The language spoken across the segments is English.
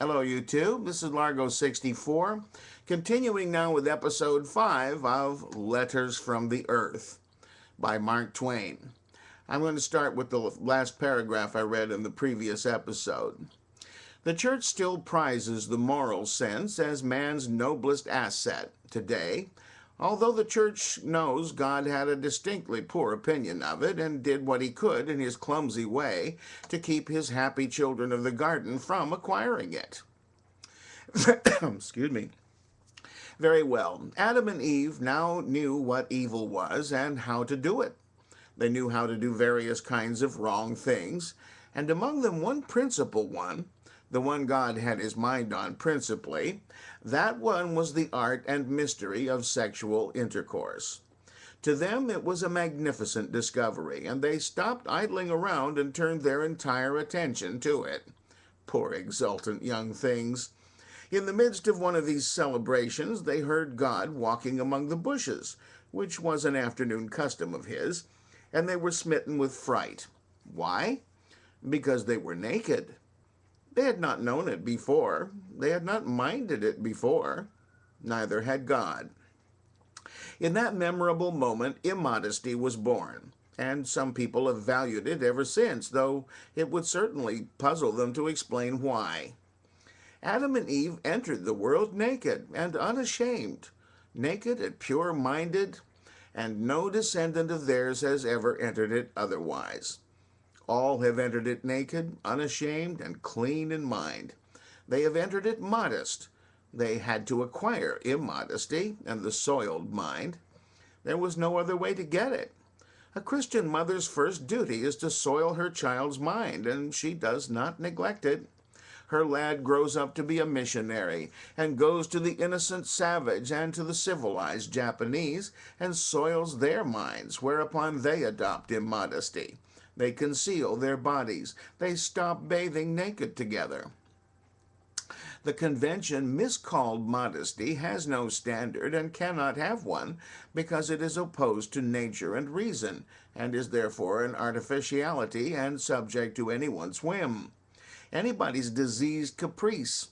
Hello, YouTube. This is Largo64, continuing now with episode 5 of Letters from the Earth by Mark Twain. I'm going to start with the last paragraph I read in the previous episode. The church still prizes the moral sense as man's noblest asset today, although the church knows God had a distinctly poor opinion of it and did what he could in his clumsy way to keep his happy children of the garden from acquiring it. Excuse me. Very well. Adam and Eve now knew what evil was and how to do it. They knew how to do various kinds of wrong things, and among them one principal one, the one God had his mind on principally, that one was the art and mystery of sexual intercourse. To them it was a magnificent discovery, and they stopped idling around and turned their entire attention to it. Poor exultant young things. In the midst of one of these celebrations, they heard God walking among the bushes, which was an afternoon custom of his, and they were smitten with fright. Why? Because they were naked. They had not known it before. They had not minded it before. Neither had God. In that memorable moment, immodesty was born, and some people have valued it ever since, though it would certainly puzzle them to explain why. Adam and Eve entered the world naked and unashamed, naked and pure-minded, and no descendant of theirs has ever entered it otherwise. All have entered it naked, unashamed, and clean in mind. They have entered it modest. They had to acquire immodesty and the soiled mind. There was no other way to get it. A Christian mother's first duty is to soil her child's mind, and she does not neglect it. Her lad grows up to be a missionary and goes to the innocent savage and to the civilized Japanese and soils their minds, whereupon they adopt immodesty. They conceal their bodies. They stop bathing naked together. The convention miscalled modesty has no standard and cannot have one because it is opposed to nature and reason and is therefore an artificiality and subject to anyone's whim, anybody's diseased caprice.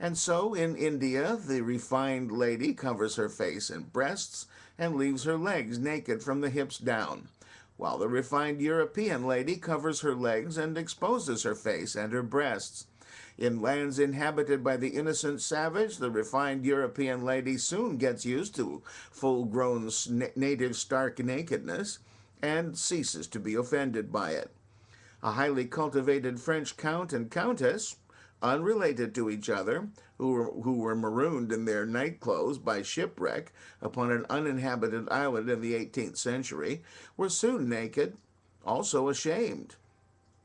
And so in India, the refined lady covers her face and breasts and leaves her legs naked from the hips down, while the refined European lady covers her legs and exposes her face and her breasts. In lands inhabited by the innocent savage, the refined European lady soon gets used to full-grown native stark nakedness and ceases to be offended by it. A highly cultivated French count and countess, unrelated to each other, who were marooned in their night clothes by shipwreck upon an uninhabited island in the 18th century, were soon naked, also ashamed,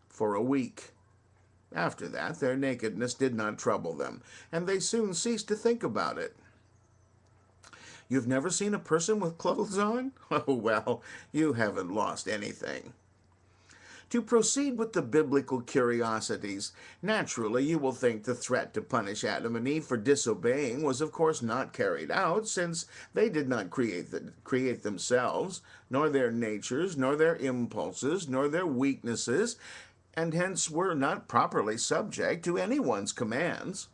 for a week. After that, their nakedness did not trouble them, and they soon ceased to think about it. You've never seen a person with clothes on? Oh, well, you haven't lost anything. To proceed with the biblical curiosities, naturally you will think the threat to punish Adam and Eve for disobeying was of course not carried out, since they did not create themselves, nor their natures, nor their impulses, nor their weaknesses, and hence were not properly subject to anyone's commands,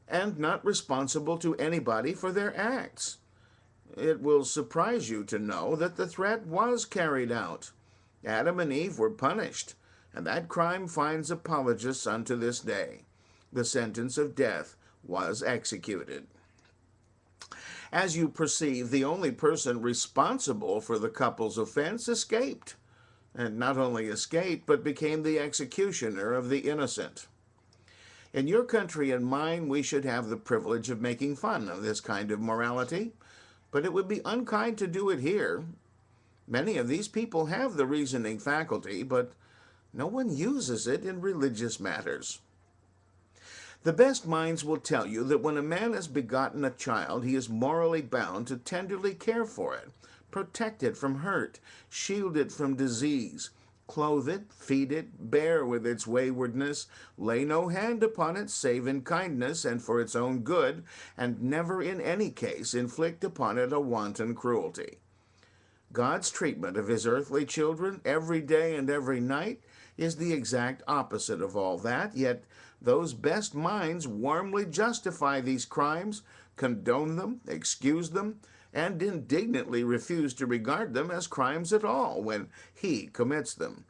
and not responsible to anybody for their acts. It will surprise you to know that the threat was carried out. Adam and Eve were punished, and that crime finds apologists unto this day. The sentence of death was executed. As you perceive, the only person responsible for the couple's offense escaped, and not only escaped, but became the executioner of the innocent. In your country and mine, we should have the privilege of making fun of this kind of morality, but it would be unkind to do it here. Many of these people have the reasoning faculty, but no one uses it in religious matters. The best minds will tell you that when a man has begotten a child, he is morally bound to tenderly care for it, protect it from hurt, shield it from disease, clothe it, feed it, bear with its waywardness, lay no hand upon it save in kindness and for its own good, and never in any case inflict upon it a wanton cruelty. God's treatment of his earthly children every day and every night is the exact opposite of all that, yet Those best minds warmly justify these crimes, condone them, excuse them, and indignantly refuse to regard them as crimes at all when he commits them.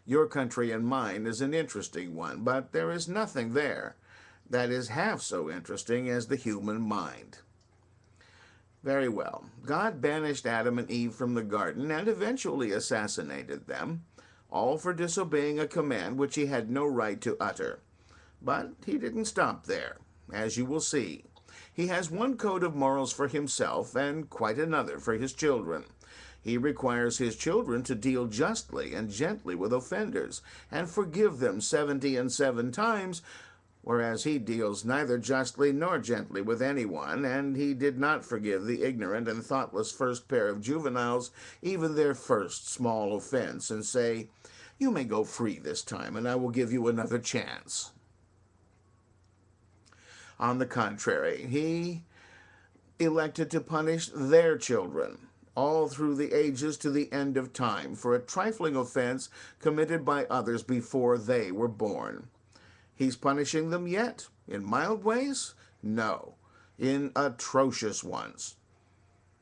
Your country and mine is an interesting one, but there is nothing there that is half so interesting as the human mind. Very well. God banished Adam and Eve from the garden and eventually assassinated them, all for disobeying a command which he had no right to utter. But he didn't stop there, as you will see. He has one code of morals for himself and quite another for his children. He requires his children to deal justly and gently with offenders and forgive them 77 times, whereas he deals neither justly nor gently with anyone, and he did not forgive the ignorant and thoughtless first pair of juveniles even their first small offense, and say, "You may go free this time, and I will give you another chance." On the contrary, he elected to punish their children all through the ages to the end of time for a trifling offense committed by others before they were born. He's punishing them yet? In mild ways? No, in atrocious ones.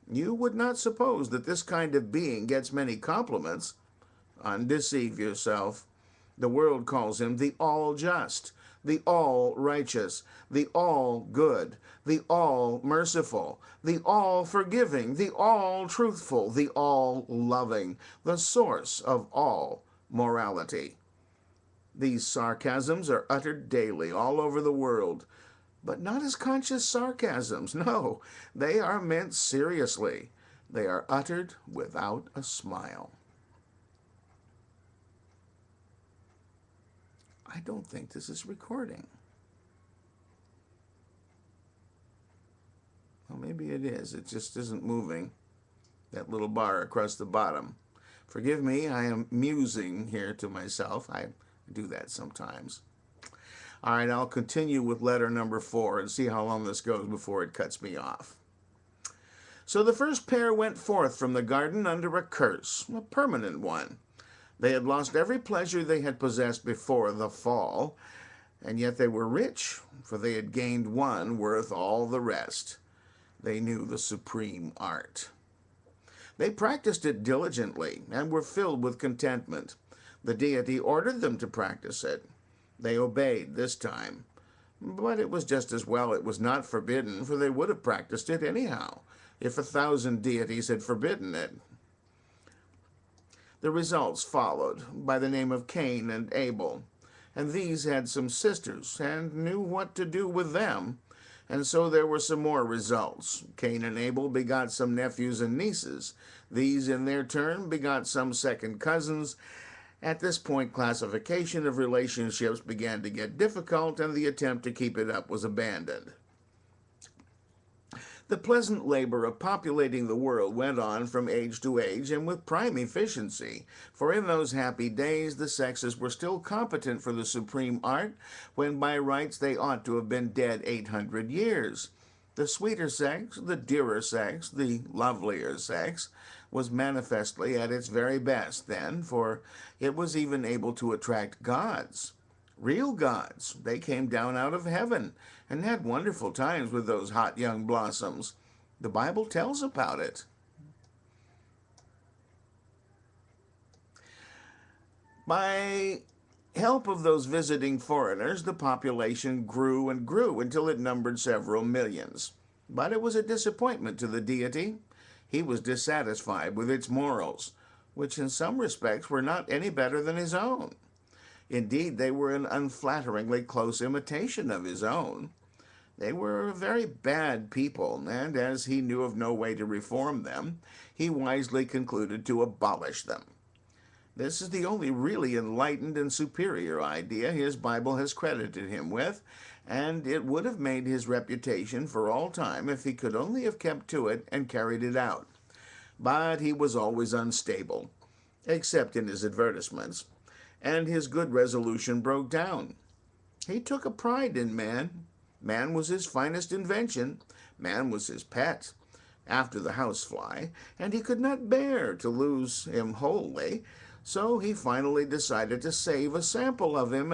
You would not suppose that this kind of being gets many compliments. Undeceive yourself. The world calls him the all-just, the all-righteous, the all-good, the all-merciful, the all-forgiving, the all-truthful, the all-loving, the source of all morality. These sarcasms are uttered daily all over the world, but not as conscious sarcasms. No, they are meant seriously. They are uttered without a smile. I don't think this is recording. Well, maybe it is. It just isn't moving. That little bar across the bottom. Forgive me, I am musing here to myself. I do that sometimes. All right, I'll continue with letter number 4 and see how long this goes before it cuts me off. So the first pair went forth from the garden under a curse, a permanent one. They had lost every pleasure they had possessed before the fall, and yet they were rich, for they had gained one worth all the rest. They knew the supreme art. They practiced it diligently and were filled with contentment. The deity ordered them to practice it. They obeyed this time. But it was just as well it was not forbidden, for they would have practiced it anyhow, if 1,000 deities had forbidden it. The results followed, by the name of Cain and Abel, and these had some sisters, and knew what to do with them, and so there were some more results. Cain and Abel begot some nephews and nieces. These, in their turn, begot some second cousins. At this point, classification of relationships began to get difficult, and the attempt to keep it up was abandoned. The pleasant labor of populating the world went on from age to age and with prime efficiency, for in those happy days the sexes were still competent for the supreme art, when by rights they ought to have been dead 800 years. The sweeter sex, the dearer sex, the lovelier sex, was manifestly at its very best then, for it was even able to attract gods. Real gods. They came down out of heaven and had wonderful times with those hot young blossoms. The Bible tells about it. By help of those visiting foreigners, the population grew and grew until it numbered several millions. But it was a disappointment to the deity. He was dissatisfied with its morals, which in some respects were not any better than his own. Indeed, they were an unflatteringly close imitation of his own. They were very bad people, and as he knew of no way to reform them, he wisely concluded to abolish them. This is the only really enlightened and superior idea his Bible has credited him with, and it would have made his reputation for all time if he could only have kept to it and carried it out. But he was always unstable, except in his advertisements, and his good resolution broke down. He took a pride in man. Man was his finest invention. Man was his pet, after the housefly, and he could not bear to lose him wholly, so he finally decided to save a sample of him